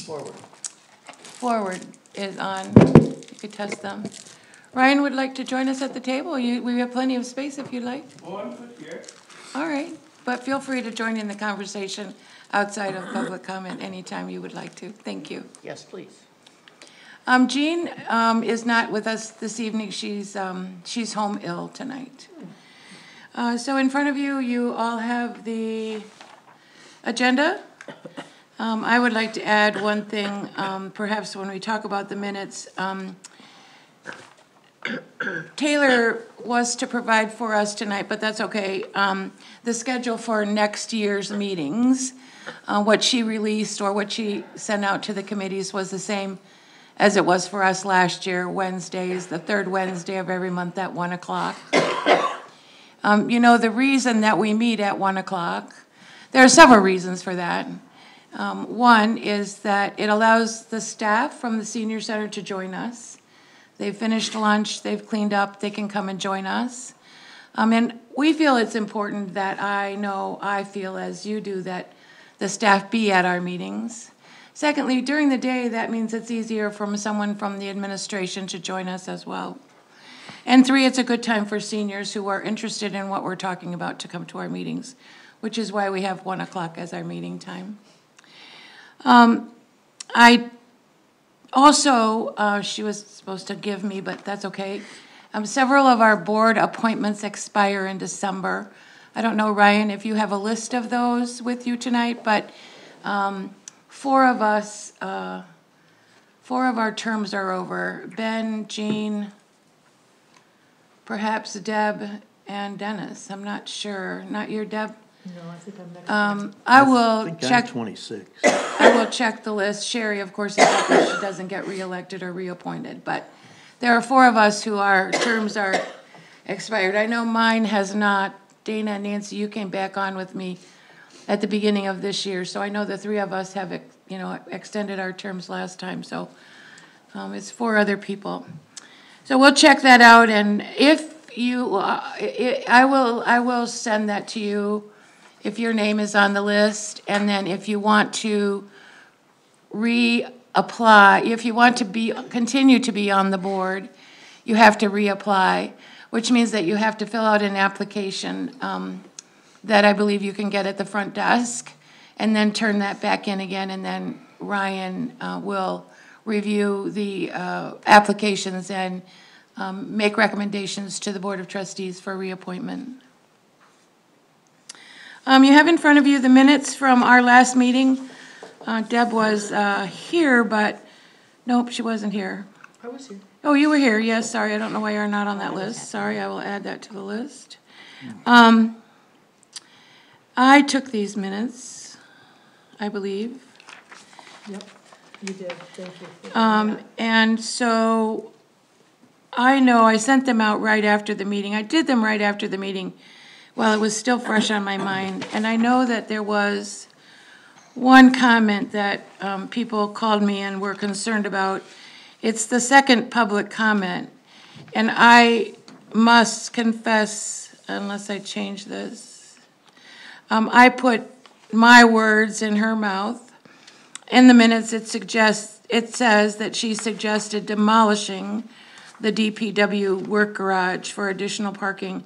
Forward is on. You could test them. Ryan would like to join us at the table. We have plenty of space if you'd like. Oh, I'm good here. All right, but feel free to join in the conversation outside of public comment anytime you would like to. Thank you. Yes, please. Jean is not with us this evening. She's home ill tonight. So in front of you, you all have the agenda. I would like to add one thing, perhaps when we talk about the minutes. Taylor was to provide for us tonight, but that's okay. The schedule for next year's meetings, what she released or what she sent out to the committees was the same as it was for us last year, Wednesdays, the third Wednesday of every month at 1 o'clock. You know, the reason that we meet at 1 o'clock, there are several reasons for that. One is that it allows the staff from the senior center to join us. They've finished lunch, they've cleaned up, they can come and join us. And we feel it's important that I feel as you do, that the staff be at our meetings. Secondly, during the day, that means it's easier for someone from the administration to join us as well. And three, it's a good time for seniors who are interested in what we're talking about to come to our meetings, which is why we have 1 o'clock as our meeting time. I also, she was supposed to give me, but that's okay. Several of our board appointments expire in December. I don't know, Ryan, if you have a list of those with you tonight, but four of our terms are over. Ben, Jean, perhaps Deb, and Dennis. I'm not sure. Not you, Deb? No, I think I'm next. I will check. 26. I will check the list. Sherry, of course, is up if she doesn't get reelected or reappointed. But there are four of us who our terms are expired. I know mine has not. Dana and Nancy, you came back on with me at the beginning of this year, so I know the three of us have, extended our terms last time. So it's four other people. So we'll check that out, and if you, I will send that to you if your name is on the list, and then if you want to reapply, if you want to continue to be on the board, you have to reapply, which means that you have to fill out an application that I believe you can get at the front desk, and then turn that back in again, and then Ryan will review the applications and make recommendations to the Board of Trustees for reappointment. You have in front of you the minutes from our last meeting. Deb was here, but nope, she wasn't here. I was here. Oh, you were here. Yes, sorry. I don't know why you're not on that list. Sorry, I will add that to the list. I took these minutes, I believe. Yep, you did. Thank you. And so I know I sent them out right after the meeting. I did them right after the meeting while it was still fresh on my mind. And I know that there was one comment that people called me and were concerned about. It's the second public comment. And I must confess, unless I change this, I put my words in her mouth. In the minutes, it says that she suggested demolishing the DPW work garage for additional parking.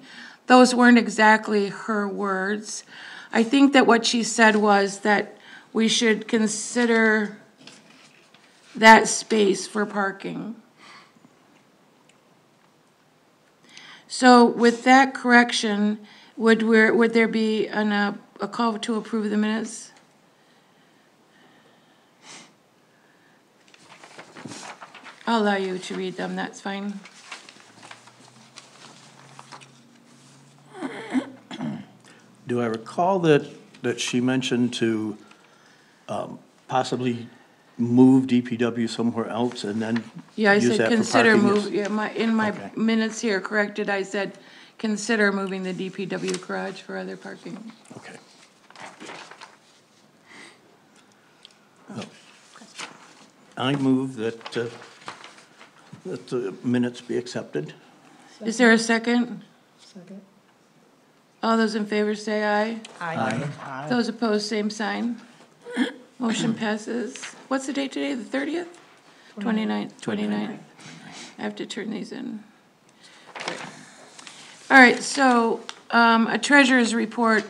Those weren't exactly her words. I think that what she said was that we should consider that space for parking. So with that correction, would there be a call to approve the minutes? I'll allow you to read them, that's fine. Do I recall that she mentioned to possibly move DPW somewhere else and then Yeah, I use said that for consider parking? move, yeah, in my Okay. minutes here corrected, I said consider moving the DPW garage for other parking. Okay. I move that the minutes be accepted. Is there a second? Second. All those in favor say aye. Aye. Those opposed, same sign. Motion passes. What's the date today, the 30th? 29th. I have to turn these in. All right, so a treasurer's report.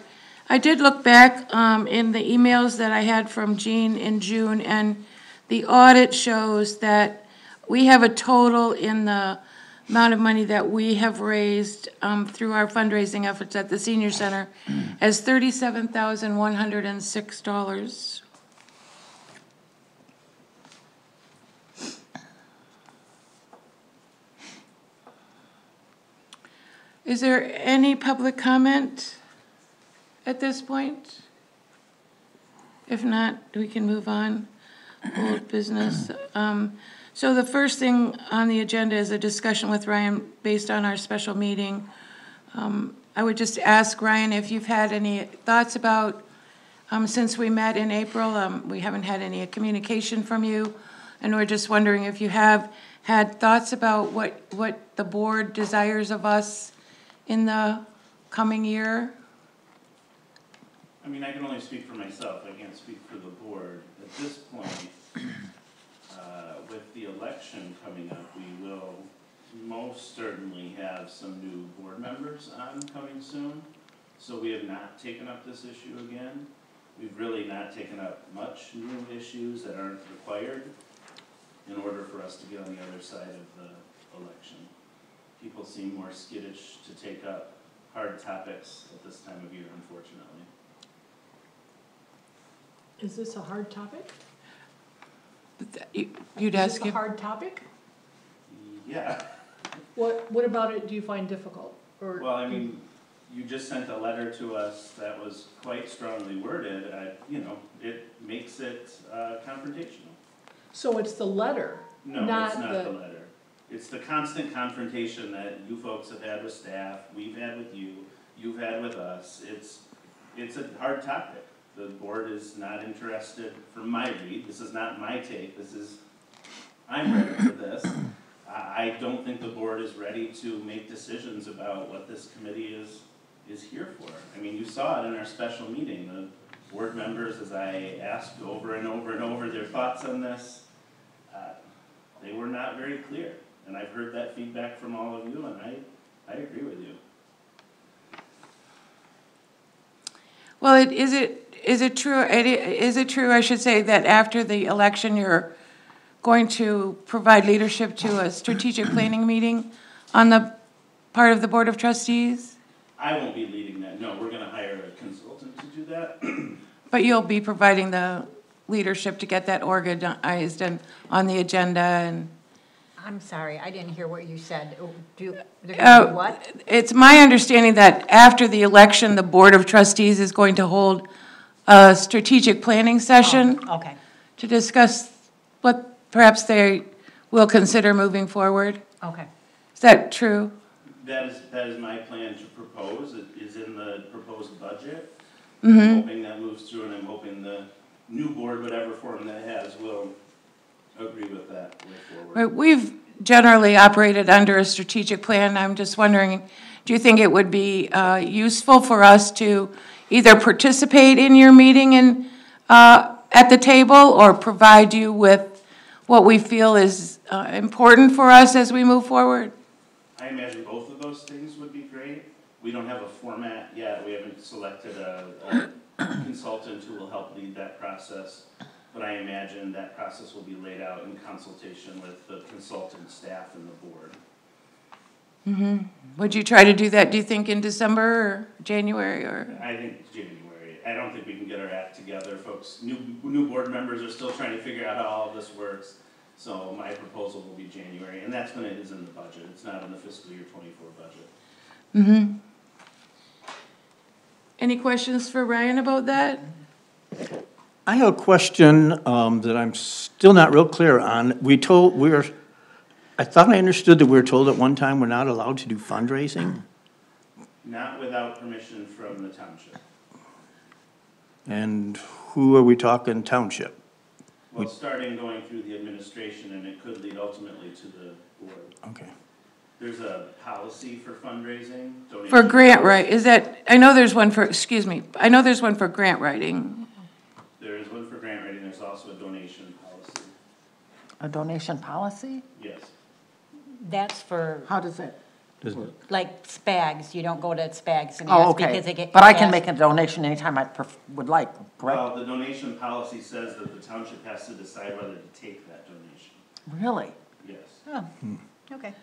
I did look back in the emails that I had from Jean in June, and the audit shows that we have a total in the amount of money that we have raised through our fundraising efforts at the senior center as $37,106. Is there any public comment at this point? If not, we can move on. Old business. So the first thing on the agenda is a discussion with Ryan based on our special meeting. I would just ask Ryan if you've had any thoughts about, since we met in April, we haven't had any communication from you, and we're just wondering if you have had thoughts about what the board desires of us in the coming year? I mean, I can only speak for myself, I can't speak for the board. At this point, with the election coming up, we will most certainly have some new board members on coming soon. So we have not taken up this issue again. We've really not taken up much new issues that aren't required in order for us to get on the other side of the election. People seem more skittish to take up hard topics at this time of year, unfortunately. Is this a hard topic? You'd Is ask this a him? hard topic? Yeah. What about it do you find difficult? Or Well, I mean, you just sent a letter to us that was quite strongly worded. You know, it makes it confrontational. So it's the letter, No, not it's not the. the letter. It's the constant confrontation that you folks have had with staff, we've had with you, you've had with us. It's a hard topic. The board is not interested, from my read, this is not my take, I'm ready for this. I don't think the board is ready to make decisions about what this committee is here for. I mean, you saw it in our special meeting, the board members, as I asked over and over and over their thoughts on this, they were not very clear. And I've heard that feedback from all of you, and I agree with you. Well, is it true, I should say, that after the election, you're going to provide leadership to a strategic planning meeting on the part of the Board of Trustees? I won't be leading that, no, we're gonna hire a consultant to do that. But you'll be providing the leadership to get that organized and on the agenda and... I'm sorry, I didn't hear what you said. They're gonna do what? It's my understanding that after the election, the Board of Trustees is going to hold a strategic planning session Oh, okay, to discuss what perhaps they will consider moving forward. okay. Is that true? That is my plan to propose, it is in the proposed budget. I'm hoping that moves through, and I'm hoping the new board, whatever form that has, will agree with that way forward. Right, we've generally operated under a strategic plan. I'm just wondering, do you think it would be useful for us to either participate in your meeting and at the table, or provide you with what we feel is important for us as we move forward? I imagine both of those things would be great. We don't have a format yet, we haven't selected a consultant who will help lead that process. But I imagine that process will be laid out in consultation with the consultant staff and the board. Mm-hmm. Would you try to do that, do you think, in December or January or? I think January. I don't think we can get our act together, folks. New board members are still trying to figure out how all of this works. So my proposal will be January, and that's when it is in the budget. It's not in the fiscal year 24 budget. Mm-hmm. Any questions for Ryan about that? I have a question that I'm still not real clear on. I thought I understood that we were told at one time we're not allowed to do fundraising? Not without permission from the township. And who are we talking township? Well, starting going through the administration, and it could lead ultimately to the board. Okay. There's a policy for fundraising. For donation grant, policy. right, is that, I know there's one for, excuse me, I know there's one for grant writing. There is one for grant writing, there's also a donation policy, A donation policy? yes. That's for, How does it? like, Spags, you don't go to Spags and Oh, ask because they okay. get. But I can asked- make a donation anytime I would like, correct? Well, the donation policy says that the township has to decide whether to take that donation, Really? yes. Oh, okay.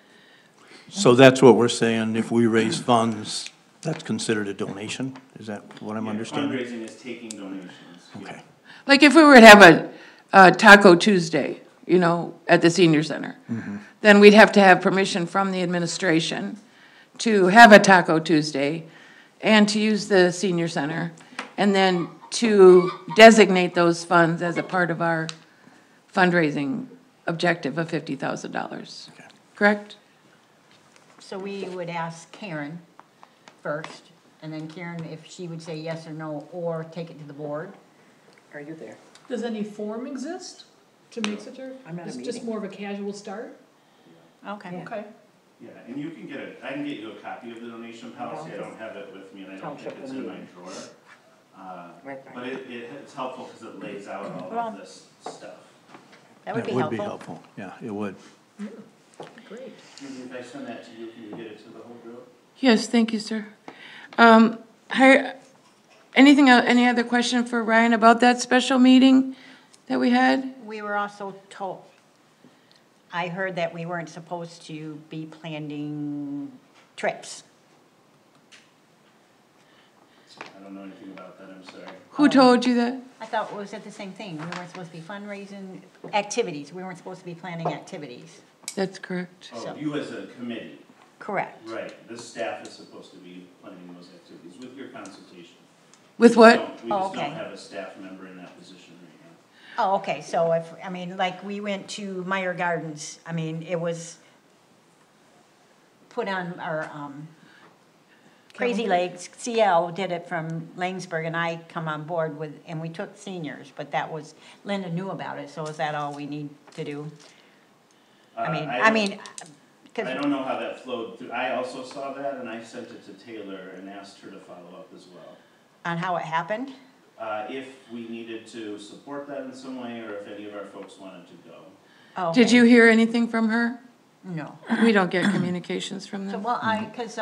So that's what we're saying, if we raise funds, that's considered a donation? Is that what I'm Yeah, understanding? fundraising is taking donations, yeah. Okay. Like if we were to have a Taco Tuesday, you know, at the senior center, then we'd have to have permission from the administration to have a Taco Tuesday and to use the senior center, and then to designate those funds as a part of our fundraising objective of $50,000. Okay. Correct? So we would ask Karen first, and then Karen, if she would say yes or no, or take it to the board. Are you there? Does any form exist to make such a? I'm at a It's just meeting. more of a casual start? Okay. Okay. Yeah, and you can I can get you a copy of the donation policy, I don't have it with me, and I don't think Township it's in my meeting. drawer. Right by. But it's helpful because it lays out all Well, of this stuff. That would be helpful. Yeah, it would. Great. Maybe if I send that to you, can you get it to the whole group? Yes, thank you, sir. Any other question for Ryan about that special meeting that we had? We were also told, I heard that we weren't supposed to be planning trips. I don't know anything about that, I'm sorry. Who told you that? I thought, was it the same thing? We weren't supposed to be fundraising, activities, we weren't supposed to be planning activities. That's correct. Oh, So- you as a committee, Correct. right, the staff is supposed to be planning those activities with your consultation. With what? We Oh, just don't okay. have a staff member in that position right now. Oh, okay, so if, I mean, like, we went to Meyer Gardens, I mean, it was put on our, Crazy Lakes, CL did it from Langsberg, and I come on board with, and we took seniors, but that was, Linda knew about it, so is that all we need to do? I mean, I 'cause- don't know how that flowed through, I also saw that and I sent it to Taylor and asked her to follow up as well. on how it happened? If we needed to support that in some way, or if any of our folks wanted to go. Oh, Did okay. you hear anything from her? No. We don't get communications from So, them. well, because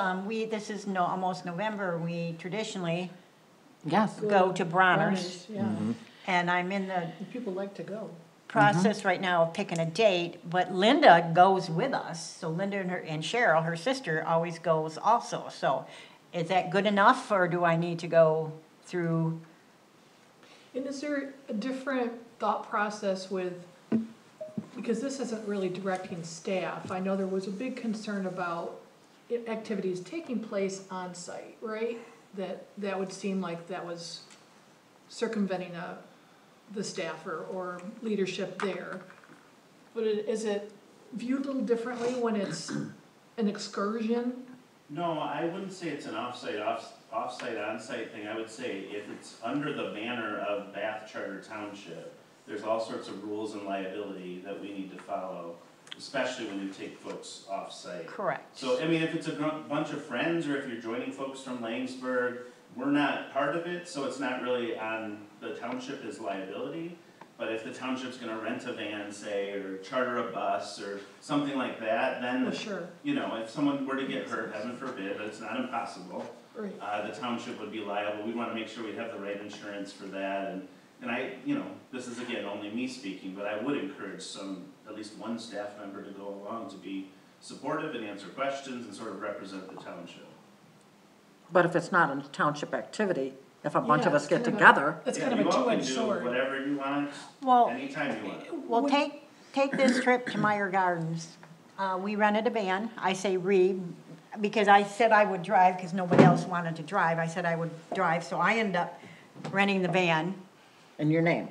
this is almost November, we traditionally Yes. go to Bronner's, Yeah, and I'm in the and people like to go. process right now of picking a date, but Linda goes with us. So Linda and Cheryl, her sister, always goes also. So is that good enough, or do I need to go through? And is there a different thought process with, because this isn't really directing staff, I know there was a big concern about activities taking place on site, right? That would seem like that was circumventing the staff or leadership there. But is it viewed a little differently when it's an excursion? No, I wouldn't say it's an offsite, onsite thing, I would say if it's under the banner of Bath Charter Township, there's all sorts of rules and liability that we need to follow, especially when you take folks off-site. Correct. So, I mean, if it's a bunch of friends, or if you're joining folks from Langsberg, we're not part of it, so it's not really on the township as liability. But if the township's gonna rent a van, say, or charter a bus, or something like that, then, Well, sure, you know, if someone were to get hurt, heaven forbid, but it's not impossible, right. the township would be liable. We wanna make sure we have the right insurance for that, and I, you know, this is again only me speaking, but I would encourage at least one staff member to go along to be supportive and answer questions and sort of represent the township. But if it's not a township activity, if a bunch of Yeah, us it's get kind of a- together, That's Yeah, kind of a you all can two-edged do sword. whatever you want, Well, anytime you want. well, take this trip to Meyer Gardens. We rented a van. I say because I said I would drive, because nobody else wanted to drive. I said I would drive, so I ended up renting the van. in your name.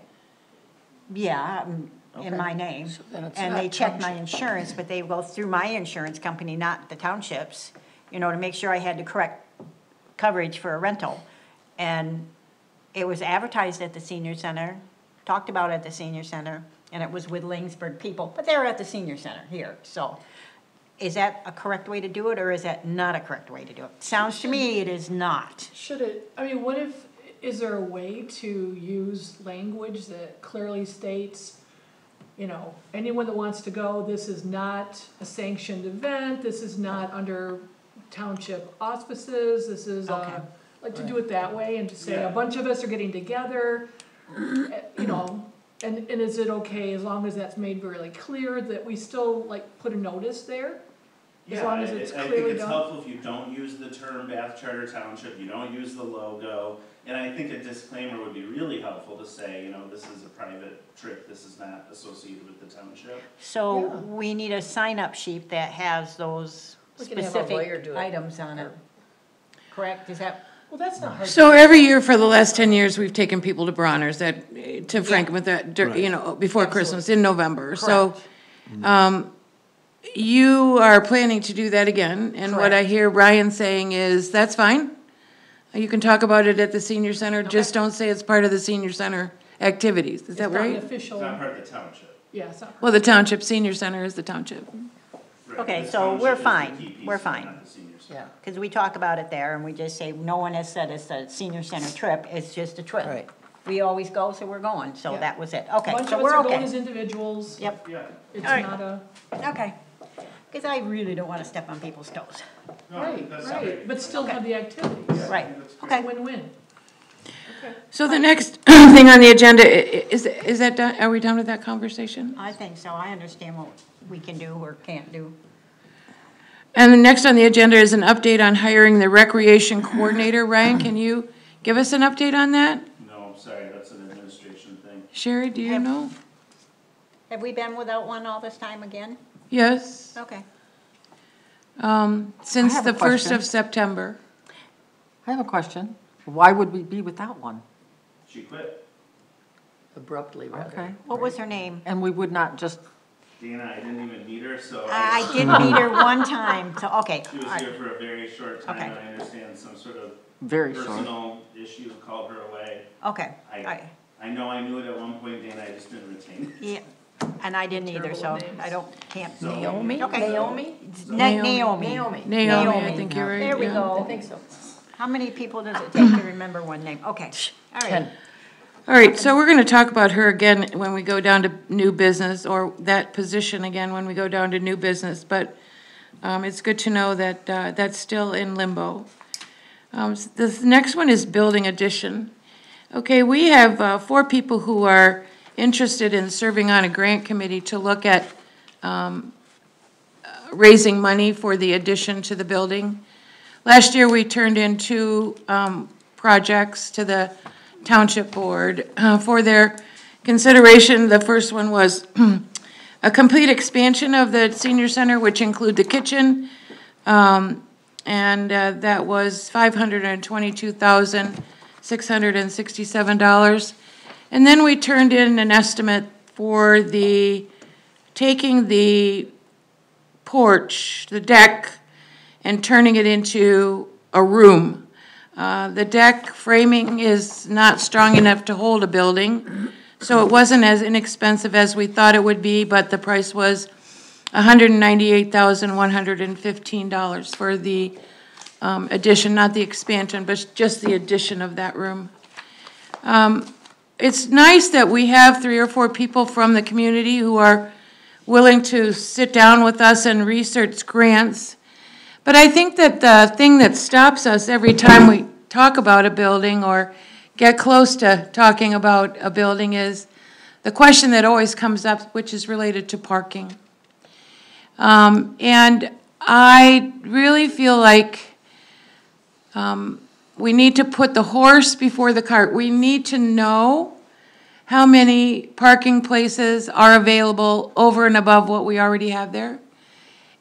Yeah, in Okay. my name. then it's And not they check my township. insurance, but they go through my insurance company, not the townships, to make sure I had the correct coverage for a rental. And it was advertised at the senior center, talked about at the senior center, and it was with Langsberg people, but they were at the senior center here, so. Is that a correct way to do it, or is that not a correct way to do it? Sounds to me it is not. Should it, I mean, what if is there a way to use language that clearly states, you know, anyone that wants to go, this is not a sanctioned event, this is not under township auspices, this is, like to do it that way and to say Yeah. a bunch of us are getting together, you know, and is it okay as long as that's made really clear that we still like put a notice there? As Yeah, long as it's I think clearly it's done? helpful if you don't use the term Bath Charter Township, you don't use the logo. And I think a disclaimer would be really helpful to say, you know, this is a private trip, this is not associated with the township. So Yeah. we need a sign-up sheet that has those We can have a lawyer specific do it. items on it. Correct, is that? Well, that's not hard. So every year for the last 10 years, we've taken people to Bronner's to Franklin with that, you know, before Christmas in November. So, you are planning to do that again, and what I hear Ryan saying is, that's fine. You can talk about it at the senior center, just don't say it's part of the senior center activities, is that It's not an right? official, It's not part of the township. yeah, it's not. Well, the township, senior center is the township. Right, Okay, the so township we're is the fine. key piece, We're fine. not the senior center. Yeah. Because we talk about it there and we just say, no one has said it's a senior center trip, it's just a trip. Right. We always go, so we're going, so Yeah. that was it. A Okay, bunch so of us we're are going as okay. individuals. Yep, Yeah, It's All right. not a, okay. Because I really don't want to step on people's toes. no, I think right, that's right, great. but still Okay. have the activities. Yeah, I Right. think that's great. Okay. It's a win-win. So the next thing on the agenda, is that done, are we done with that conversation? I think so, I understand what we can do or can't do. And the next on the agenda is an update on hiring the recreation coordinator. Ryan, can you give us an update on that? No, sorry, that's an administration thing. Sherry, do you Yep. know? Have we been without one all this time again? Yes, Okay. since I have a the 1st question. of September. I have a question. Why would we be without one? She quit. Abruptly, rather. Okay. What was her name? And we would not just, Dana, I didn't even meet her, so I did meet her one time, so, okay. she was here for a very short time, Okay. and I understand some sort of very short. personal issue called her away. Okay, all right. I know I knew it at one point, Dana, I just didn't retain it. Yeah, and I didn't either, so Terrible names. can't. So- Naomi? Okay. Naomi? Naomi. Naomi. Naomi, I think you're right. There we yeah. I go. think so. How many people does it take to remember one name? Okay, all right. All right, so we're gonna talk about her again when we go down to new business, or that position again when we go down to new business, but it's good to know that that's still in limbo. This next one is building addition. Okay, we have 4 people who are interested in serving on a grant committee to look at raising money for the addition to the building. Last year, we turned in 2 projects to the Township Board for their consideration. The first one was a complete expansion of the senior center, which include the kitchen, and that was $522,667. And then we turned in an estimate for taking the porch, the deck, and turning it into a room. The deck framing is not strong enough to hold a building, so it wasn't as inexpensive as we thought it would be, but the price was $198,115 for the addition, not the expansion, but just the addition of that room. It's nice that we have 3 or 4 people from the community who are willing to sit down with us and research grants. But I think that the thing that stops us every time we talk about a building or get close to talking about a building is the question that always comes up, which is related to parking. And I really feel like we need to put the horse before the cart. We need to know how many parking places are available over and above what we already have there,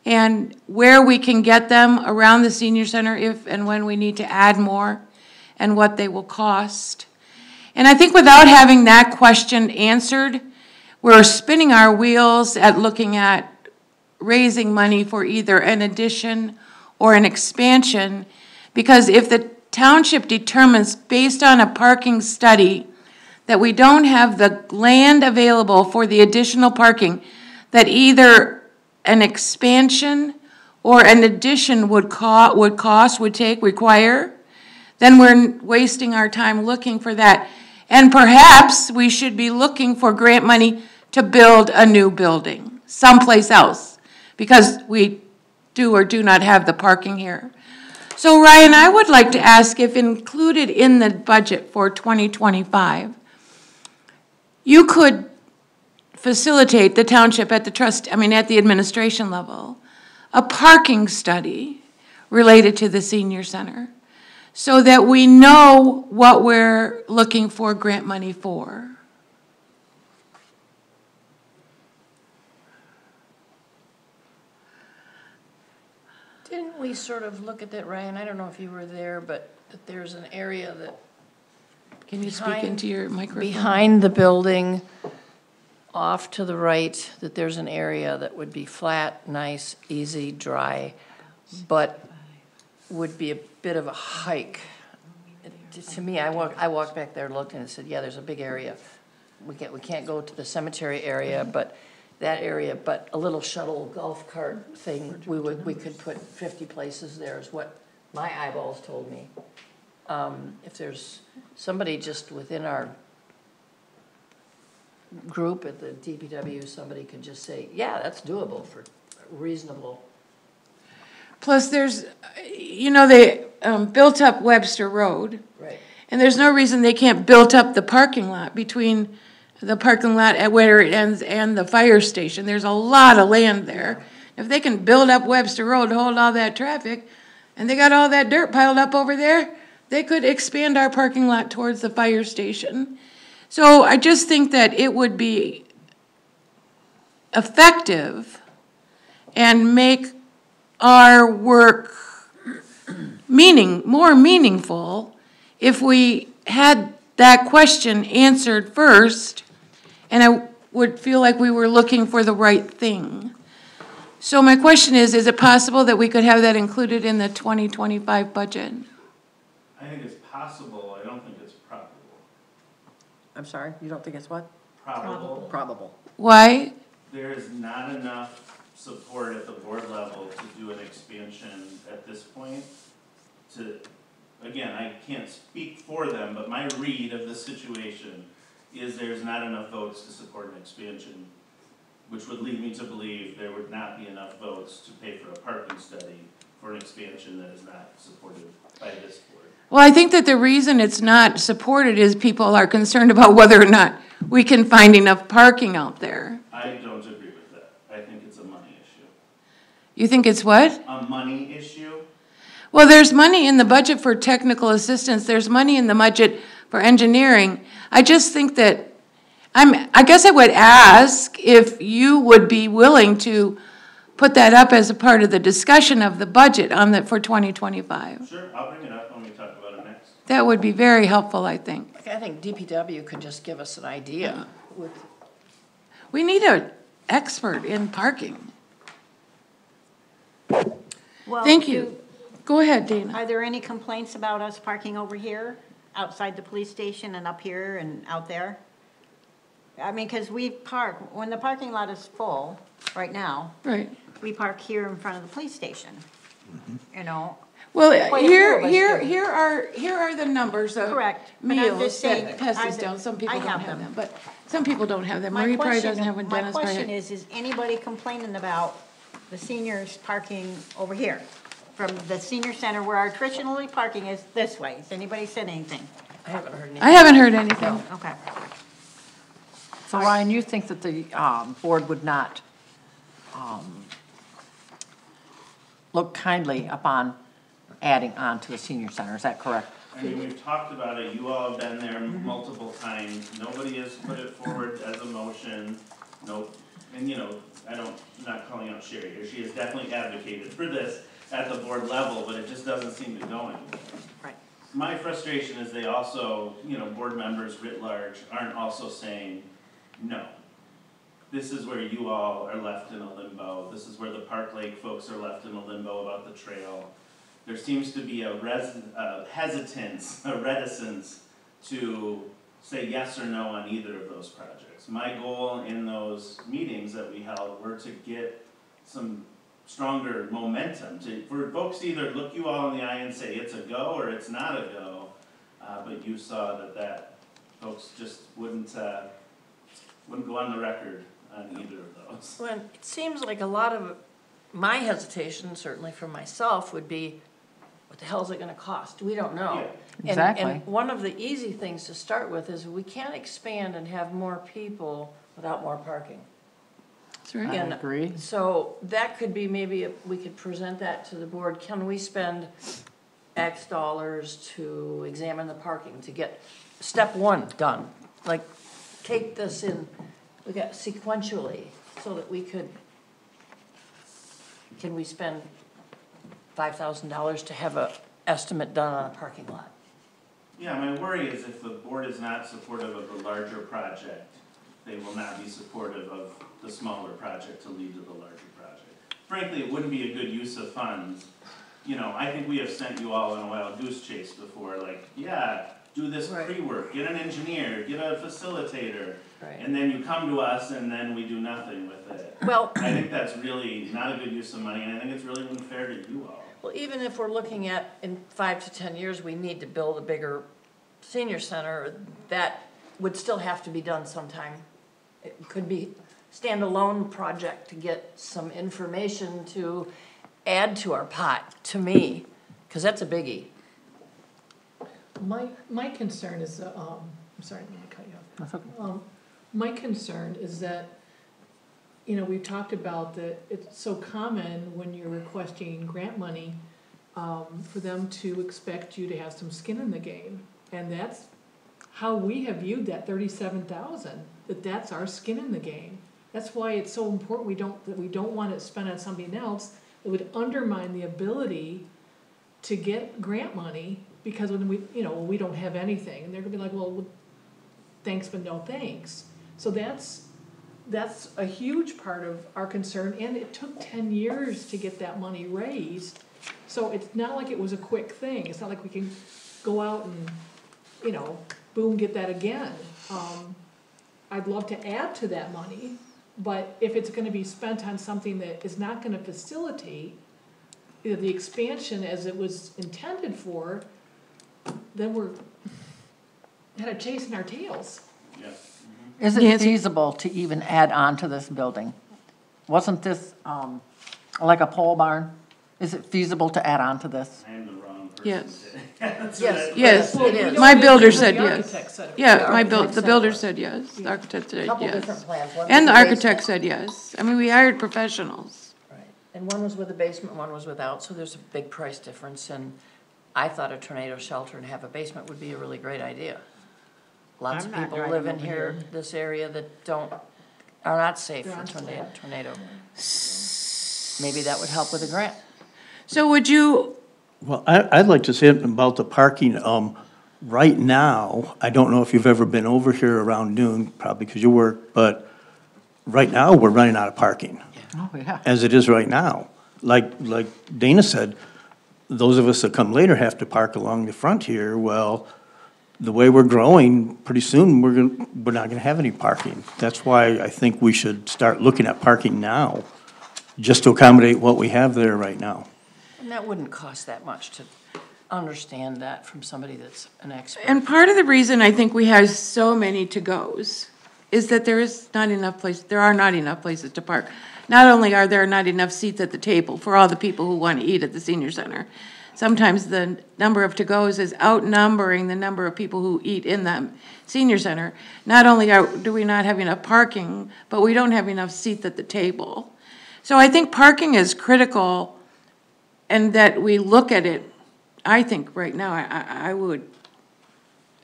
and where we can get them around the senior center if and when we need to add more, and what they will cost. And I think without having that question answered, we're spinning our wheels at looking at raising money for either an addition or an expansion, because if the township determines based on a parking study that we don't have the land available for the additional parking, that either an expansion or an addition would require, then we're wasting our time looking for that. And perhaps we should be looking for grant money to build a new building someplace else, because we do or do not have the parking here. So Ryan, I would like to ask if included in the budget for 2025, you could facilitate the township at the administration level, a parking study related to the senior center, so that we know what we're looking for grant money for. Didn't we sort of look at that, Ryan? I don't know if you were there, but that there's an area that Can you speak Behind- into your microphone? behind the building, off to the right, that there's an area that would be flat, nice, easy, dry, but would be a bit of a hike. To me, I walked back there, looked, and said, yeah, there's a big area. We can't go to the cemetery area, but that area, but a little shuttle golf cart thing, we could put 50 places there, is what my eyeballs told me. If there's somebody just within our group at the DPW, somebody could just say, yeah, that's doable for reasonable. Plus, there's, they built up Webster Road, Right. and there's no reason they can't build up the parking lot between the parking lot at where it ends and the fire station. There's a lot of land there. If they can build up Webster Road to hold all that traffic, and they got all that dirt piled up over there, they could expand our parking lot towards the fire station. So I just think that it would be effective and make our work more meaningful if we had that question answered first, and I would feel like we were looking for the right thing. So my question is it possible that we could have that included in the 2025 budget? I think it's possible, I don't think it's probable. I'm sorry, you don't think it's what? Probable. Probable. Why? There is not enough support at the board level to do an expansion at this point. Again, I can't speak for them, but my read of the situation is there's not enough votes to support an expansion, which would lead me to believe there would not be enough votes to pay for a parking study for an expansion that is not supported by this board. Well, I think that the reason it's not supported is people are concerned about whether or not we can find enough parking out there. I don't agree with that. I think it's a money issue. You think it's what? A money issue? Well, there's money in the budget for technical assistance. There's money in the budget for engineering. I just think that I guess I would ask if you would be willing to put that up as a part of the discussion of the budget for 2025. Sure, I'll bring it up when we talk about it next. That would be very helpful, I think. I think DPW could just give us an idea with. We need an expert in parking. Well, Thank you. Go ahead, Dana. Are there any complaints about us parking over here, outside the police station and up here and out there? I mean, because we park, when the parking lot is full, right now, Right. we park here in front of the police station. You know, Well, Quite a few of us here are the numbers of Correct. But I'm meals just saying, that passes I- down. Some people I don't have have them. them, but some people don't have them. my Marie probably question, doesn't have one. my Dennis probably. question is anybody complaining about the seniors parking over here? From the senior center where our traditionally parking is this way. Has anybody said anything? I haven't heard anything. I haven't heard anything. Okay. So Ryan, you think that the board would not look kindly upon adding on to the senior center, is that correct? I mean, we've talked about it, you all have been there multiple times, nobody has put it forward as a motion, nope. And I'm not calling out Sherry here, she has definitely advocated for this at the board level, but it just doesn't seem to go anywhere. Right. My frustration is they also, board members writ large aren't also saying, no. This is where you all are left in a limbo, this is where the Park Lake folks are left in a limbo about the trail. There seems to be a hesitance, a reticence to say yes or no on either of those projects. My goal in those meetings that we held were to get some stronger momentum for folks to either look you all in the eye and say it's a go or it's not a go. But you saw that folks just wouldn't go on the record on either of those. Well, it seems like a lot of my hesitation, certainly for myself, would be, what the hell is it gonna cost? We don't know. Yeah. And- Exactly. And one of the easy things to start with is we can't expand and have more people without more parking. That's right. I And agree. so that could be maybe, we could present that to the board. Can we spend X dollars to examine the parking, to get step one done? Like, take this in, we got sequentially, so that we could, can we spend $5,000 to have a estimate done on a parking lot? Yeah, my worry is if the board is not supportive of the larger project, they will not be supportive of the smaller project to lead to the larger project. Frankly, it wouldn't be a good use of funds. You know, I think we have sent you all on a wild goose chase before, like, yeah, do this Right. pre-work, get an engineer, get a facilitator, Right. and then you come to us and then we do nothing with it. Well, I think that's really not a good use of money, and I think it's really unfair to you all. well, even if we're looking at, in 5 to 10 years, we need to build a bigger senior center, that would still have to be done sometime. It could be standalone project to get some information to add to our pot, to me, because that's a biggie. My concern is, I'm sorry, I'm gonna cut you off. That's okay. My concern is that, you know, we've talked about that it's so common when you're requesting grant money, for them to expect you to have some skin in the game. And that's how we have viewed that 37,000, that's our skin in the game. That's why it's so important that we don't want it spent on something else that would undermine the ability to get grant money, because when we don't have anything, and they're gonna be like, well, thanks but no thanks. So that's a huge part of our concern, and it took 10 years to get that money raised. So it's not like it was a quick thing. It's not like we can go out and, boom, get that again. I'd love to add to that money, but if it's gonna be spent on something that is not gonna facilitate the expansion as it was intended for, then we're kind of chasing our tails. Yeah. Is it Nancy? feasible to even add on to this building? Wasn't this, like a pole barn? Is it feasible to add on to this? I am the wrong person. Yes. Yes. Yes. Well, we don't My need builder to- said the yes. architect said it. Yeah, architect the said builder what? said yes, the architect said Couple different yes. plans. One And the was with architect basement. said yes. I mean, we hired professionals. Right. And one was with a basement, one was without, so there's a big price difference, and I thought a tornado shelter and have a basement would be a really great idea. Lots I'm of not people driving live in over here, this area, that are not safe They're for on tornado. Maybe that would help with a grant. So would you, Well, I'd like to say something about the parking. Right now, I don't know if you've ever been over here around noon, probably because you work, but right now, we're running out of parking, Oh, yeah. as it is right now. Like Dana said, those of us that come later have to park along the front here. Well, the way we're growing, pretty soon, we're not gonna have any parking. That's why I think we should start looking at parking now, just to accommodate what we have there right now. And that wouldn't cost that much to understand that from somebody that's an expert. and part of the reason I think we have so many to-goes is that there are not enough places to park. Not only are there not enough seats at the table for all the people who want to eat at the senior center, sometimes the number of to-goes is outnumbering the number of people who eat in the senior center. Not only do we not have enough parking, but we don't have enough seats at the table. So I think parking is critical, and that we look at it. I think right now,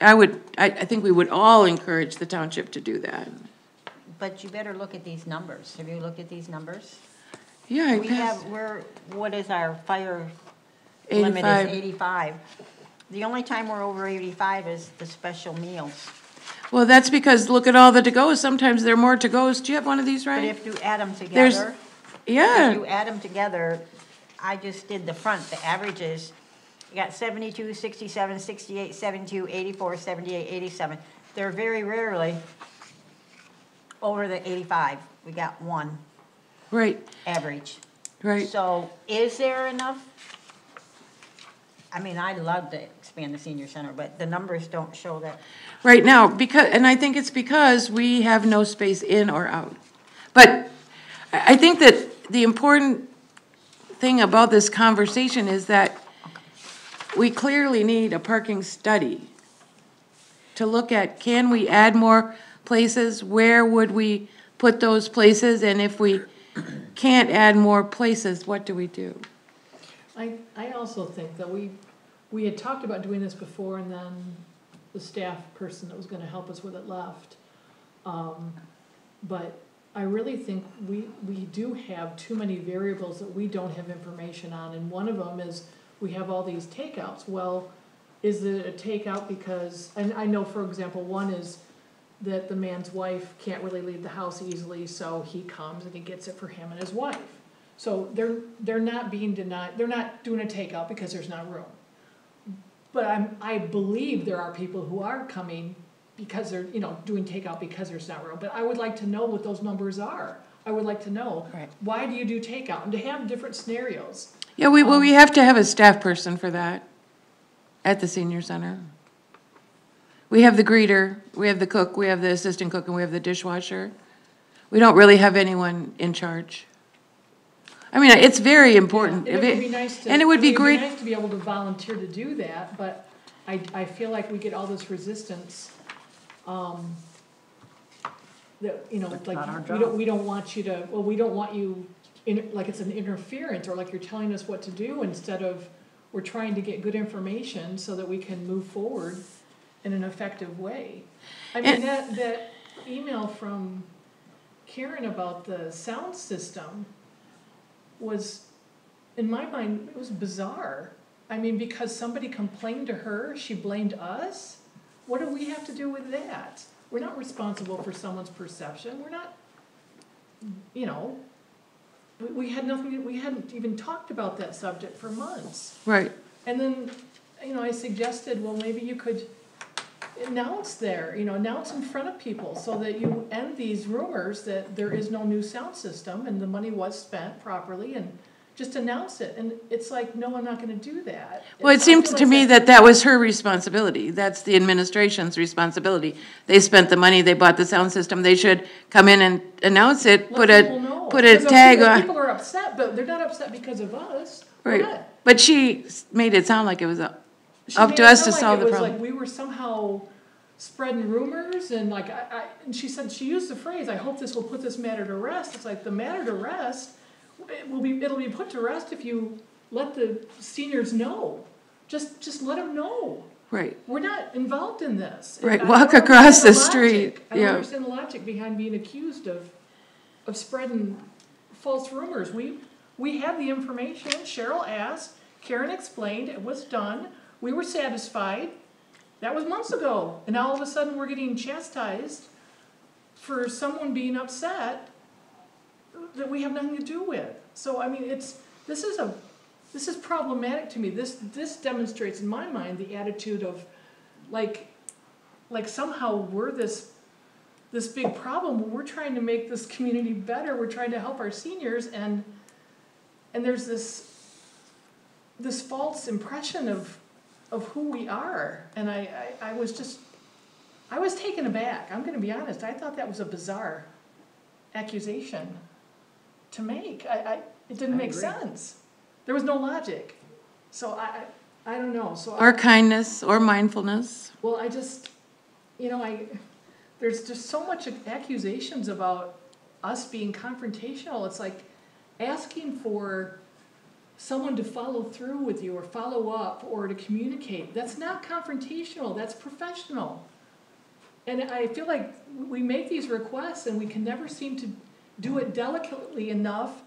I think we would all encourage the township to do that. But you better look at these numbers. Have you looked at these numbers? Yeah, I We guess, have, what is our fire limit is 85. 85. The only time we're over 85 is the special meals. Well, that's because, look at all the to-goes, sometimes there are more to-goes. Do you have one of these, But right? if you add them There's- together, if Yeah, you add them together, I just did the front, the averages, you got 72, 67, 68, 72, 84, 78, 87. They're very rarely over the 85. We got one right, average. Right. So is there enough? I mean, I'd love to expand the senior center, but the numbers don't show that. Right now, and I think it's because we have no space in or out. But I think that the important thing about this conversation is that we clearly need a parking study to look at, can we add more places? Where would we put those places? And if we can't add more places, what do we do? I also think that we had talked about doing this before, and then the staff person that was gonna help us with it left. But I really think we do have too many variables that we don't have information on, and one of them is we have all these takeouts. Well, is it a takeout because, and I know, for example, one is that the man's wife can't really leave the house easily, so he comes and he gets it for him and his wife. So they're not being denied, they're not doing a takeout because there's not room. But I believe there are people who are coming because they're, doing takeout because there's not room. But I would like to know what those numbers are. I would like to know, Right. Why do you do takeout? And to have different scenarios. Yeah, we have to have a staff person for that at the senior center. We have the greeter, we have the cook, we have the assistant cook, and we have the dishwasher. We don't really have anyone in charge. I mean, it's very important. And it would be nice to, and it would be great. nice to be able to volunteer to do that, but I feel like we get all this resistance, that, not our like, job. we don't want you to, well, we don't want you, like it's an interference, or like you're telling us what to do, instead of, we're trying to get good information so that we can move forward in an effective way. I mean, that email from Karen about the sound system was, in my mind, it was bizarre. I mean, because somebody complained to her, she blamed us? What do we have to do with that? We're not responsible for someone's perception. We're not, we had nothing, we hadn't even talked about that subject for months. Right. And then, I suggested, well, maybe you could announce announce in front of people so that you end these rumors that there is no new sound system and the money was spent properly, and just announce it. And it's like, no, I'm not gonna do that. Well, it I seemed feel to like me that was her responsibility. That's the administration's responsibility. They spent the money, they bought the sound system, they should come in and announce it, let people know. put a Because tag on. People are upset, but they're not upset because of us. We're Right, not. but she made it sound like it was up She to made it us to sound like solve the it was problem. like we were somehow spreading rumors, and like and she said, she used the phrase, "I hope this will put this matter to rest." It's like, the matter to rest, it'll be put to rest if you let the seniors know. Just let them know. Right, We're not involved in this. Right, I walk don't across understand the street, logic. I don't yeah. understand the logic behind being accused of spreading false rumors. We have the information. Cheryl asked, Karen explained, it was done. We were satisfied. That was months ago. And now all of a sudden we're getting chastised for someone being upset that we have nothing to do with. So, I mean, this is problematic to me. This demonstrates in my mind the attitude of like somehow we're this big problem when we're trying to make this community better. We're trying to help our seniors, and there's this false impression of who we are. And I was taken aback. I'm gonna be honest. I thought that was a bizarre accusation to make. It didn't make sense. There was no logic. So I don't know. So or kindness, or mindfulness. well, I just, there's just so much accusations about us being confrontational. It's like asking for someone to follow through with you or follow up or to communicate. That's not confrontational, that's professional. And I feel like we make these requests and we can never seem to do it delicately enough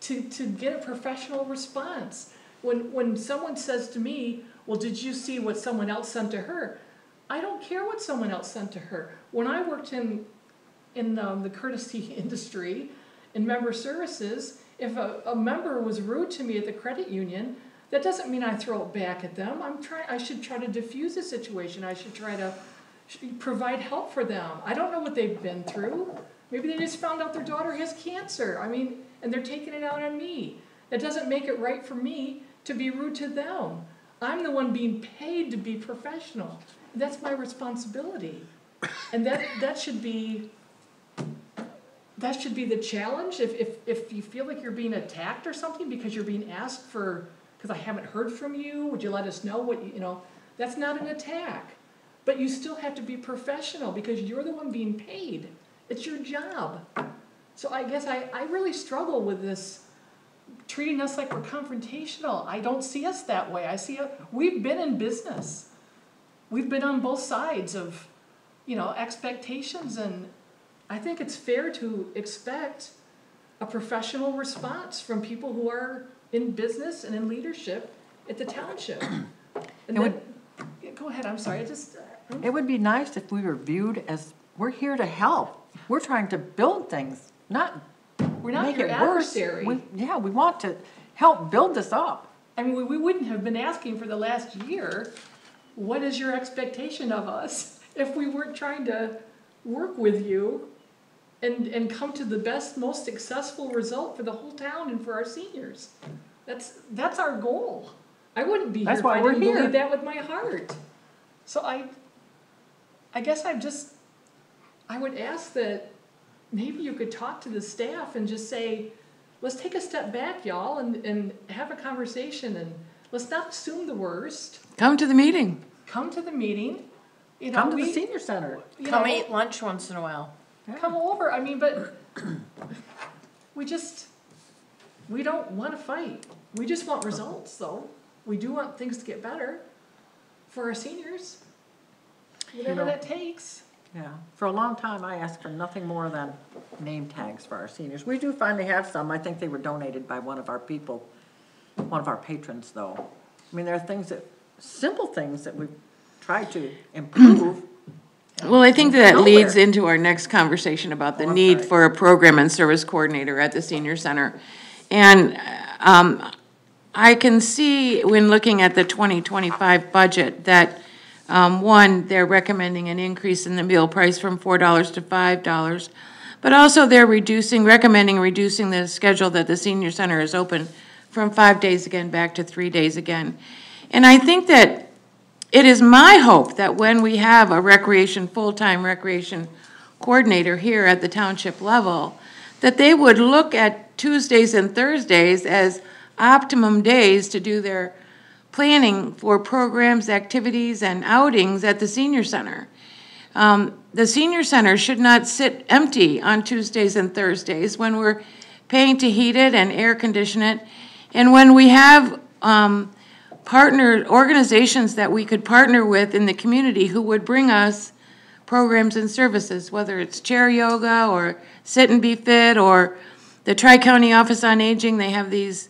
to get a professional response. When someone says to me, well, did you see what someone else sent to her? I don't care what someone else sent to her. When I worked in the courtesy industry, in member services, if a member was rude to me at the credit union, that doesn't mean I throw it back at them. I should try to diffuse the situation. I should try to provide help for them. I don't know what they've been through. Maybe they just found out their daughter has cancer. I mean, and they're taking it out on me. That doesn't make it right for me to be rude to them. I'm the one being paid to be professional. That's my responsibility. And that should be the challenge. If you feel like you're being attacked or something because you're being asked for, because I haven't heard from you, would you let us know what you know? That's not an attack. But you still have to be professional because you're the one being paid. It's your job. So I guess I really struggle with this, treating us like we're confrontational. I don't see us that way. I see we've been in business. We've been on both sides of, expectations, and I think it's fair to expect a professional response from people who are in business and in leadership at the township. And go ahead, I'm sorry, It would be nice if we were viewed as, we're here to help. We're trying to build things, we're not make your it worse. adversary. We want to help build this up. I mean, we wouldn't have been asking for the last year, what is your expectation of us, if we weren't trying to work with you and come to the best, most successful result for the whole town and for our seniors. That's our goal. I wouldn't be here if I didn't believe that with my heart. So I guess I would ask that maybe you could talk to the staff and just say, let's take a step back, y'all, and have a conversation, and let's not assume the worst. Come to the meeting. Come to the meeting. Come to the senior center. Come eat lunch once in a while. Come over. I mean, but we don't want to fight. We just want results, though. We do want things to get better for our seniors, whatever that takes. Yeah, for a long time, I asked for nothing more than name tags for our seniors. We do finally have some. I think they were donated by one of our patrons, though. I mean, there are simple things that we've tried to improve. Well, I think that leads into our next conversation about the need for a program and service coordinator at the senior center. And I can see when looking at the 2025 budget that one, they're recommending an increase in the meal price from $4 to $5, but also they're recommending reducing the schedule that the senior center is open from 5 days again back to 3 days again. And I think that it is my hope that when we have a full-time recreation coordinator here at the township level, that they would look at Tuesdays and Thursdays as optimum days to do their planning for programs, activities, and outings at the senior center. The senior center should not sit empty on Tuesdays and Thursdays when we're paying to heat it and air condition it. And when we have partner organizations that we could partner with in the community who would bring us programs and services, whether it's chair yoga or sit and be fit or the Tri-County Office on Aging, they have these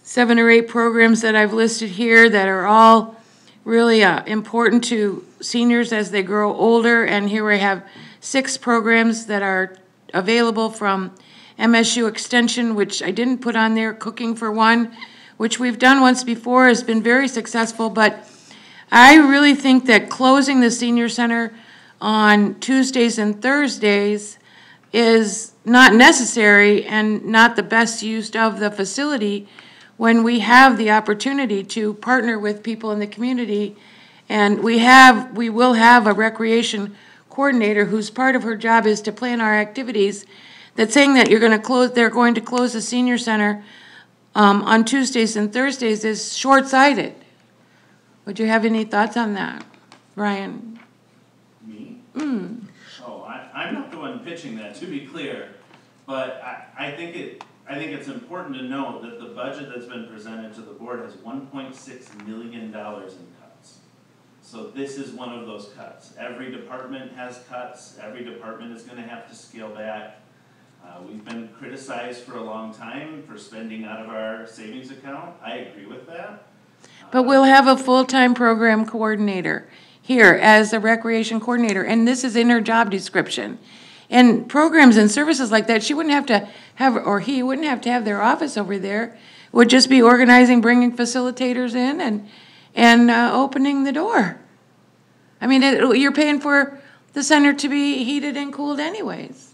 7 or 8 programs that I've listed here that are all really important to seniors as they grow older. And here we have 6 programs that are available from MSU Extension, which I didn't put on there, Cooking for One, which we've done once before, has been very successful. But I really think that closing the senior center on Tuesdays and Thursdays is not necessary and not the best use of the facility when we have the opportunity to partner with people in the community. And we will have a recreation coordinator whose part of her job is to plan our activities. That saying that they're going to close the senior center on Tuesdays and Thursdays is short-sighted. Would you have any thoughts on that, Brian? Me? Oh, I'm not the one pitching that, to be clear. But I think it's important to note that the budget that's been presented to the board has $1.6 million in cuts. So this is one of those cuts. Every department has cuts. Every department is going to have to scale back. We've been criticized for a long time for spending out of our savings account. I agree with that. But we'll have a full-time program coordinator here as a recreation coordinator, and this is in her job description. And programs and services like that, she wouldn't have to have, or he wouldn't have to have their office over there. It would just be organizing, bringing facilitators in, and opening the door. I mean, you're paying for the center to be heated and cooled anyways.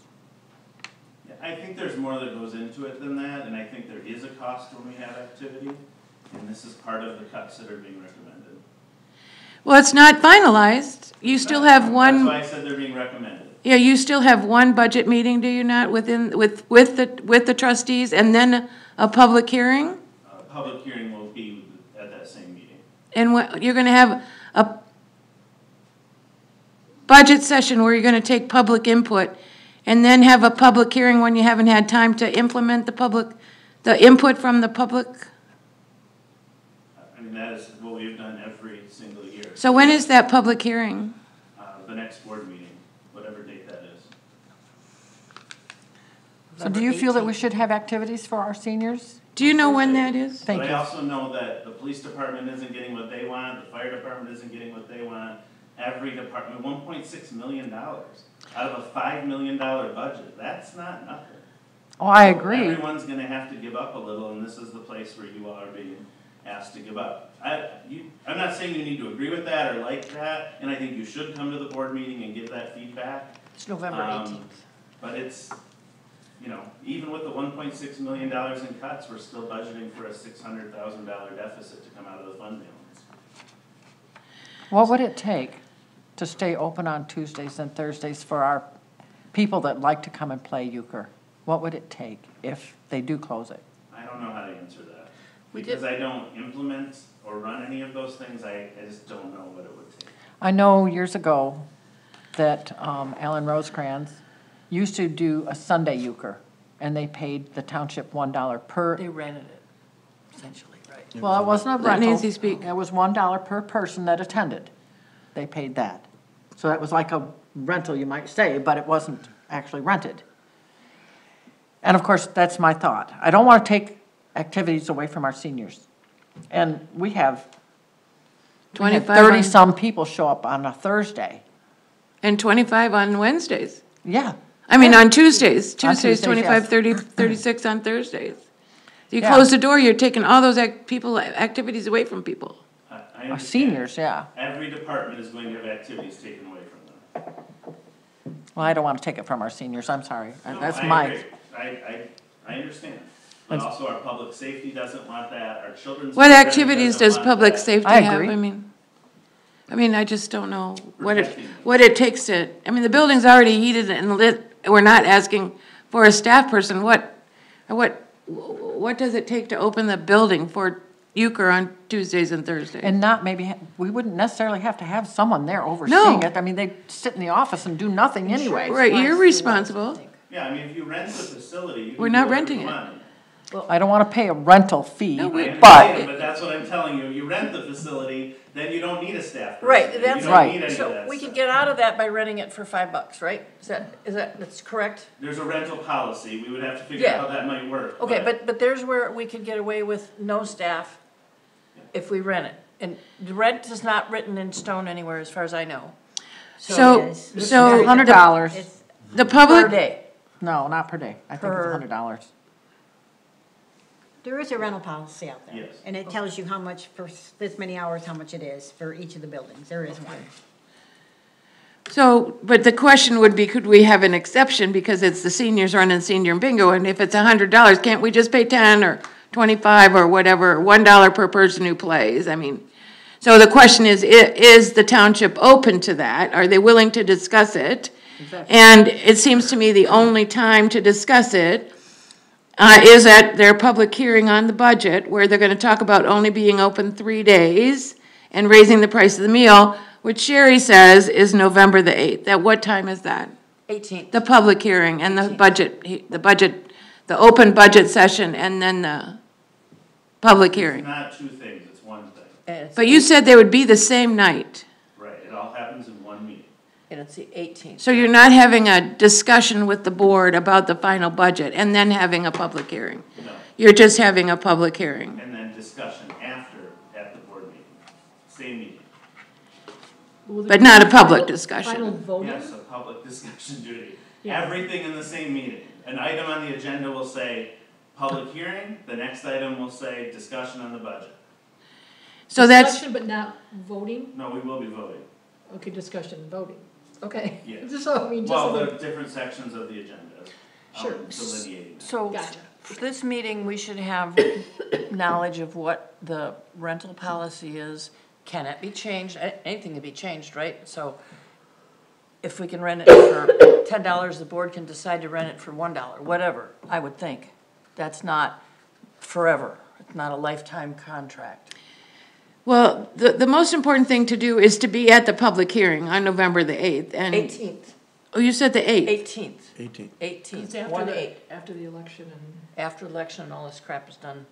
I think there's more that goes into it than that, and I think there is a cost when we have activity, and this is part of the cuts that are being recommended. Well, it's not finalized. You still have That's one, why I said they're being recommended. yeah, you still have one budget meeting, do you not, with the trustees, and then a public hearing? Public hearing will be at that same meeting. And what, you're gonna have a budget session where you're gonna take public input, and then have a public hearing when you haven't had time to implement the input from the public? I mean, that is what we've done every single year. So when is that public hearing? The next board meeting, whatever date that is. So do you feel that we should have activities for our seniors? Do you know when that is? Thank But you. I also know that the police department isn't getting what they want, the fire department isn't getting what they want. Every department, $1.6 million out of a $5 million budget, that's not nothing. Oh, I agree. Everyone's gonna have to give up a little, and this is the place where you all are being asked to give up. I'm not saying you need to agree with that or like that, and I think you should come to the board meeting and give that feedback. It's November 18th. But it's, you know, even with the $1.6 million in cuts, we're still budgeting for a $600,000 deficit to come out of the fund balance. What would it take to stay open on Tuesdays and Thursdays for our people that like to come and play euchre? What would it take if they do close it? I don't know how to answer that. We Because did- I don't implement or run any of those things, I just don't know what it would take. I know years ago that Alan Rosecrans used to do a Sunday euchre, and they paid the township $1 per. They rented it, essentially, right? Well, it wasn't a Let rental. Nancy speak. It was $1 per person that attended. They paid that. So that was like a rental, you might say, but it wasn't actually rented. And of course, that's my thought. I don't want to take activities away from our seniors. And we have 25 on- 30-some people show up on a Thursday. And 25 on Wednesdays. Yeah. I mean, on Tuesdays. Tuesdays, Tuesdays, 25, yes. 30, 36 on Thursdays. You Yeah. close the door, you're taking all those activities away from people. I Our understand. seniors, yeah. Every department is going to have activities taken away from them. Well, I don't want to take it from our seniors, I'm sorry. No, That's I my, agree. I understand. But also our public safety doesn't want that, our children's. What program activities doesn't does want public that. safety I have? agree. I mean, I just don't know Protecting them. what it takes to, I mean, the building's already heated and lit. We're not asking for a staff person. What does it take to open the building for euchre on Tuesdays and Thursdays? and not maybe, we wouldn't necessarily have to have someone there overseeing No. it. I mean, they sit in the office and do nothing anyway. Right, you're responsible. Yeah, I mean, if you rent the facility, you can. We're not do whatever renting you it. want. I don't want to pay a rental fee, No, we- I but, understand, but that's what I'm telling you, you rent the facility, then you don't need a staff person. Right, You that's- don't Right. need any of So that we could stuff. get out of that by renting it for $5, right? That's correct? There's a rental policy, we would have to figure Yeah. out how that might work. Okay, but there's where we could get away with no staff if we rent it. And the rent is not written in stone anywhere, as far as I know. So, it is. so $100. It's, the Per public, day. No, not per day. I think it's Per- $100. there is a rental policy out there. Yes. And it tells you how much for this many hours, how much it is for each of the buildings. There is one. so, but the question would be, could we have an exception because it's the seniors running senior bingo, and if it's $100, can't we just pay 10 or 25 or whatever, $1 per person who plays? I mean, so the question is the township open to that? Are they willing to discuss it? And it seems to me the only time to discuss it is at their public hearing on the budget, where they're gonna talk about only being open 3 days and raising the price of the meal, which Sherry says is November the 8th. At what time is that? 18th. The public hearing and the budget, the open budget session and then the public It's hearing. not two things, it's one thing. And it's- But you said they would be the same night. Right, it all happens in one meeting. And it's the 18th. So you're not having a discussion with the board about the final budget and then having a public hearing? No, You're just having a public hearing? and then discussion after, at the board meeting, same meeting. Will there But be not a public final discussion. voting? Yes, a public discussion duty. Yeah. Everything in the same meeting. An item on the agenda will say public hearing, the next item will say discussion on the budget. So that's, Discussion, but not voting? No, we will be voting. Okay, discussion and voting. Okay. Yeah. Just so, I mean, just Well, so the that- different sections of the agenda. Sure. delineating that. So, Gotcha. for this meeting, we should have knowledge of what the rental policy is. Can it be changed? Anything can be changed, right? So if we can rent it for $10, the board can decide to rent it for $1, whatever, I would think. That's not forever. It's not a lifetime contract. Well, the most important thing to do is to be at the public hearing on November the 8th. And 18th, Oh, you said the 8th. 18th, 18. 18th, It's after 1/8. after the election and. After election and all this crap is done.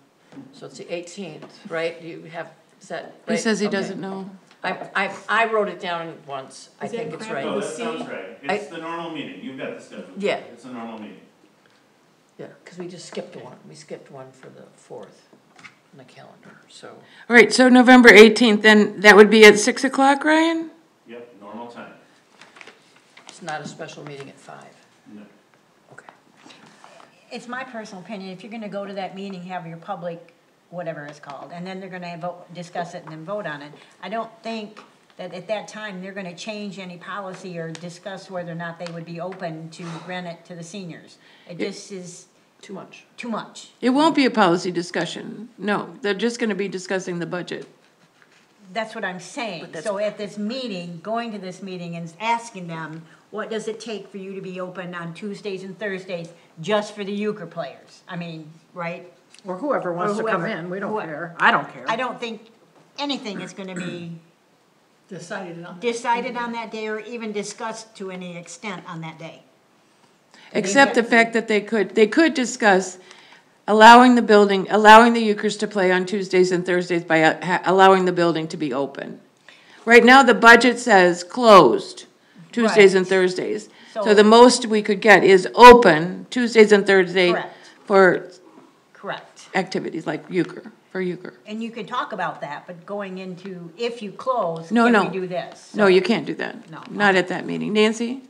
So it's the 18th, right? Do you have, is that He right? says he Okay. doesn't know. I wrote it down once. I Is that think it's crap? right. No, the that sounds C? right. It's the normal meeting. You've got the schedule. Yeah. It's a normal meeting. Yeah, because we just skipped one. We skipped one for the 4th on the calendar, so. All right, so November 18th, then that would be at 6 o'clock, Ryan? Yep, normal time. It's not a special meeting at 5. No. Okay. It's my personal opinion, if you're gonna go to that meeting, have your public, whatever it's called, and then they're gonna vote, discuss it and then vote on it. I don't think that at that time, they're gonna change any policy or discuss whether or not they would be open to rent it to the seniors. It just is Too much. too much. It won't be a policy discussion. No, they're just going to be discussing the budget. That's what I'm saying. But that's- So at this meeting, going to this meeting and asking them, what does it take for you to be open on Tuesdays and Thursdays just for the euchre players? I mean, right? Or whoever wants to come whoever. in, we don't Whoever. care. I don't care. I don't think anything is gonna be Decided on. decided on that day or even discussed to any extent on that day. Except the fact that they could discuss allowing the Euchers to play on Tuesdays and Thursdays by allowing the building to be open. Right now, the budget says closed Tuesdays and Thursdays. So the most we could get is open Tuesdays and Thursdays Correct. for Correct. activities like for euchre. And you could talk about that, but going into, if you close, No, can no. we do this? No, you can't do that. No. Not at that meeting. Nancy?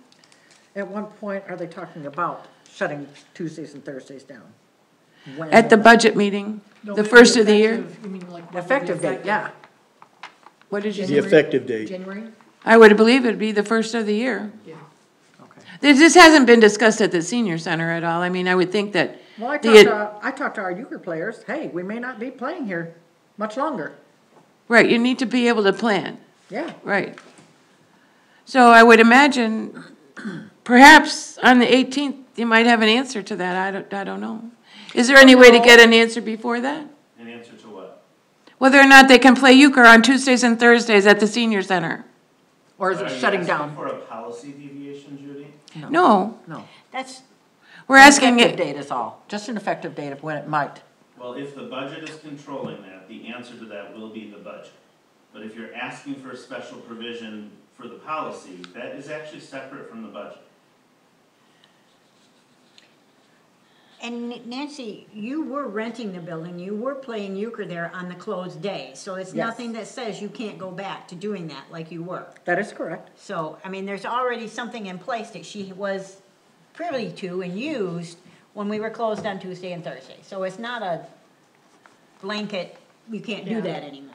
At one point, are they talking about shutting Tuesdays and Thursdays down? When? At the budget meeting, No, the but first of the year? effective, you mean like when would be Effective date, yeah. What did you The say? effective date. January? I would believe it'd be the first of the year. Yeah. Okay. This hasn't been discussed at the senior center at all. I mean, I would think that Well, I the, talked to our euchre players, hey, we may not be playing here much longer. right, you need to be able to plan, Yeah. right. So I would imagine perhaps on the 18th, you might have an answer to that. I don't know. Is there any way to get an answer before that? An answer to what? Whether or not they can play euchre on Tuesdays and Thursdays at the senior center? Or is Are it you shutting asking down? for a policy deviation, Judy? No, No. That's, we're asking Effective it, date is all, just an effective date of when it might. Well, if the budget is controlling that, the answer to that will be the budget. But if you're asking for a special provision for the policy, that is actually separate from the budget. and Nancy, you were renting the building, you were playing euchre there on the closed day. So it's Yes. nothing that says you can't go back to doing that like you were. That is correct. So, I mean, there's already something in place that she was privy to and used when we were closed on Tuesday and Thursday. So it's not a blanket, you can't do Yeah. that anymore.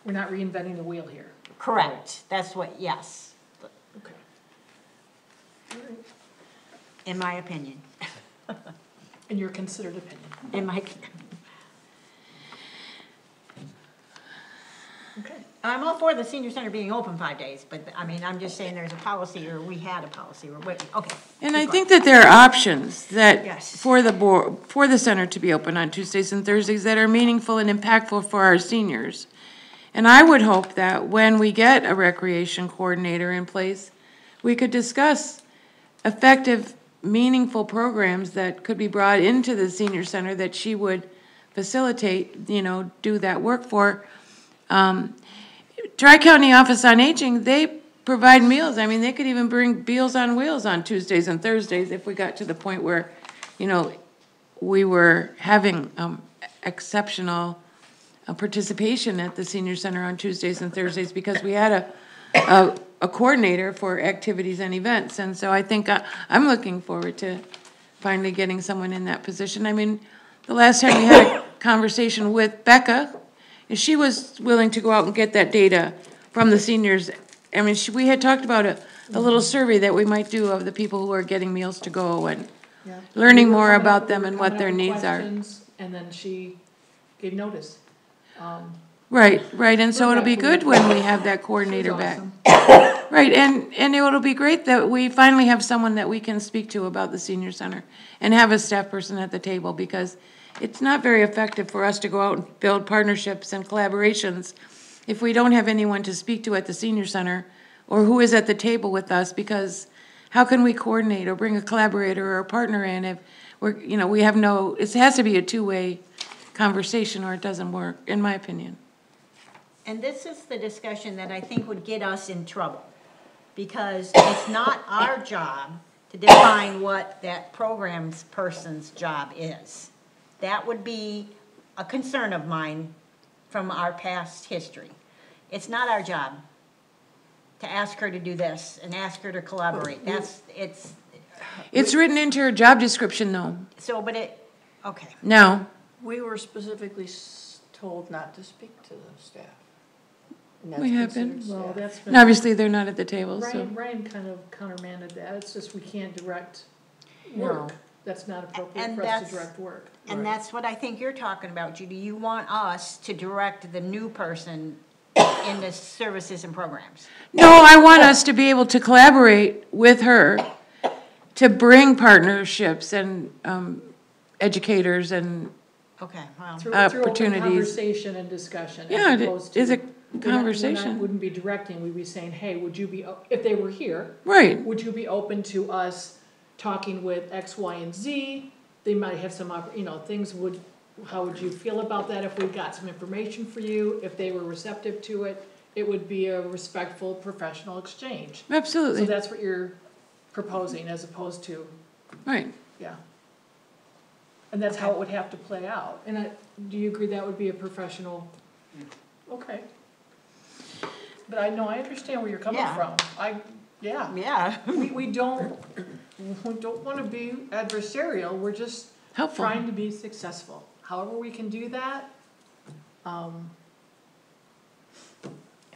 We're not reinventing the wheel here. Correct, that's what, yes, Okay. All right. in my opinion, In your considered opinion. in my, Okay. I'm all for the senior center being open 5 days, but, I mean, I'm just saying there's a policy, or we had a policy, or wait, okay. and I think that there are options that, Yes. for the board, for the center to be open on Tuesdays and Thursdays that are meaningful and impactful for our seniors. And I would hope that when we get a recreation coordinator in place, we could discuss effective, meaningful programs that could be brought into the senior center that she would facilitate, do that work for. Tri-County Office on Aging, they provide meals. I mean, they could even bring Meals on Wheels on Tuesdays and Thursdays if we got to the point where, we were having exceptional participation at the senior center on Tuesdays and Thursdays because we had a coordinator for activities and events. And so I think I'm looking forward to finally getting someone in that position. I mean, the last time we had a conversation with Becca, she was willing to go out and get that data from the seniors. I mean, we had talked about a little survey that we might do of the people who are getting meals to go and Yeah. learning We were more coming about up- them we were and what coming their up with needs are. questions, And then she gave notice. Right, right, and so We're it'll be back. good when we have that She was coordinator back. awesome. Right, and it'll be great that we finally have someone that we can speak to about the senior center and have a staff person at the table, because it's not very effective for us to go out and build partnerships and collaborations if we don't have anyone to speak to at the senior center or who is at the table with us, because how can we coordinate or bring a collaborator or a partner in if we're, we have no, it has to be a two-way conversation or it doesn't work, in my opinion. And this is the discussion that I think would get us in trouble, because it's not our job to define what that program's person's job is. That would be a concern of mine from our past history. It's not our job to ask her to do this and ask her to collaborate. It's written into her job description though, Okay. now. We were specifically told not to speak to the staff. And that's We have considered been. staff. Well, that's been. And obviously, they're not at the table, so. Ryan kind of countermanded that. It's just we can't direct No. work. That's not appropriate And for us that's- to direct work. And Right. that's what I think you're talking about, Judy. You want us to direct the new person in the services and programs. No, I want us to be able to collaborate with her to bring partnerships and educators and, Okay, well, Through open opportunities. conversation and discussion. as yeah, it opposed is to- a conversation. Wouldn't be directing, we'd be saying, hey, would you be, if they were here, Right, would you be open to us talking with X, Y, and Z? They might have some, how would you feel about that if we got some information for you? If they were receptive to it, it would be a respectful, professional exchange. So absolutely, that's what you're proposing as opposed to, right. yeah. And that's how it would have to play out. And do you agree that would be a professional? Okay. But I know, I understand where you're coming Yeah. from. yeah. We don't wanna be adversarial, we're just Helpful. trying to be successful. However we can do that,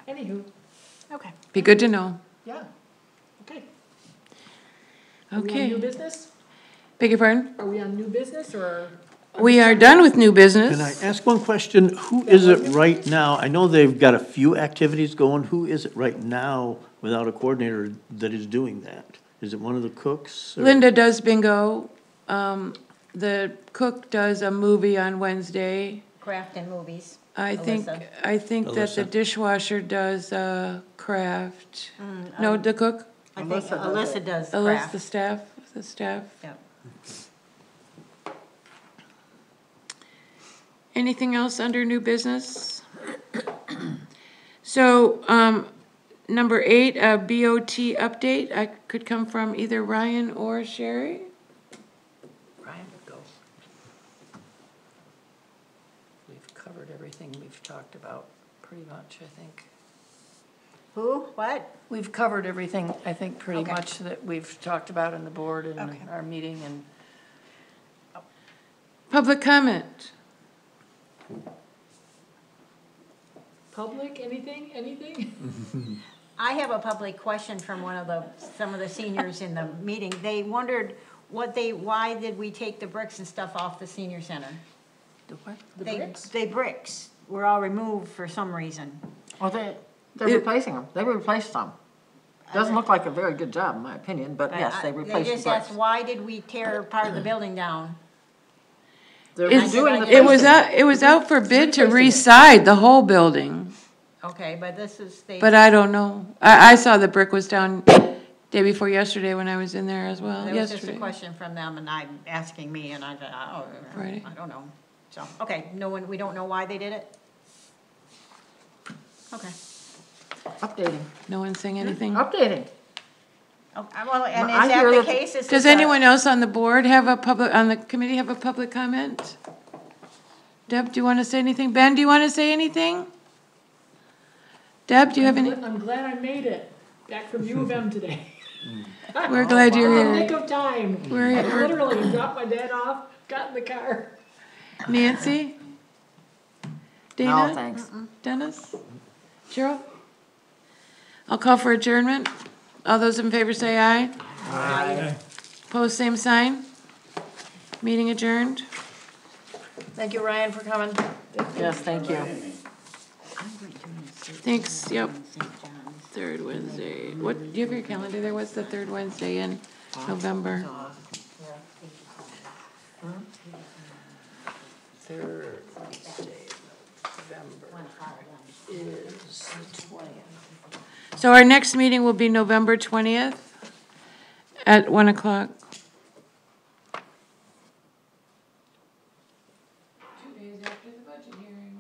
anywho, Okay. Be good to know. yeah, okay. Are we on new Okay. business? Beg your pardon? Are we on new business or? We are done with new business. Can I ask one question? Who is it right now? I know they've got a few activities going. Who is it right now without a coordinator that is doing that? Is it one of the cooks? or- Linda does bingo. The cook does a movie on Wednesday. Craft and movies. I think Alyssa. that the Alyssa. dishwasher does craft. No, the cook? I think Alyssa does Alyssa it. does Alyssa, craft. the staff. Yep. Anything else under new business? So, number 8, a BOT update. I could come from either Ryan or Sherry. Ryan would go. We've covered everything we've talked about, pretty much, I think. Who, what? We've covered everything, I think, pretty Okay. much that we've talked about in the board and Okay. our meeting and. Public comment. Public, anything? I have a public question from some of the seniors in the meeting. They wondered why did we take the bricks and stuff off the senior center? The what? The bricks? They bricks were all removed for some reason. Well, they're replacing them. They replaced them. Doesn't look like a very good job, in my opinion, but yes, they replaced They the just asked, bricks. why did we tear part of the building down? They're It's- redoing the It was facing. it was out for bid to reside the whole building, Okay, but this is, but I don't know. I saw the brick was down day before yesterday when I was in there as well, That was just a yesterday. question from them and I'm asking me and I said, oh, Right. I don't know. So, okay, we don't know why they did it? Okay. Updating, No one saying anything? updating. Oh, well, and I is that hear the that- case? Is Does this a- anyone else on the board on the committee have a public comment? Deb, do you want to say anything? Ben, do you want to say anything? Deb, do you have any? I'm glad I made it, back from U of M today. We're glad you're In the here. nick of time. We're- I we're- literally dropped my dad off, got in the car. Nancy? No, Dana? thanks. Dennis? Cheryl? I'll call for adjournment. All those in favor say aye. Aye. Opposed, same sign. Meeting adjourned? Thank you, Ryan, for coming. Yes, thank you. Thanks, yep. Third Wednesday. What, do you have your calendar there? What's the third Wednesday in November? Third Wednesday, November is the 20th. So our next meeting will be November 20th at 1 o'clock. 2 days after the budget hearing.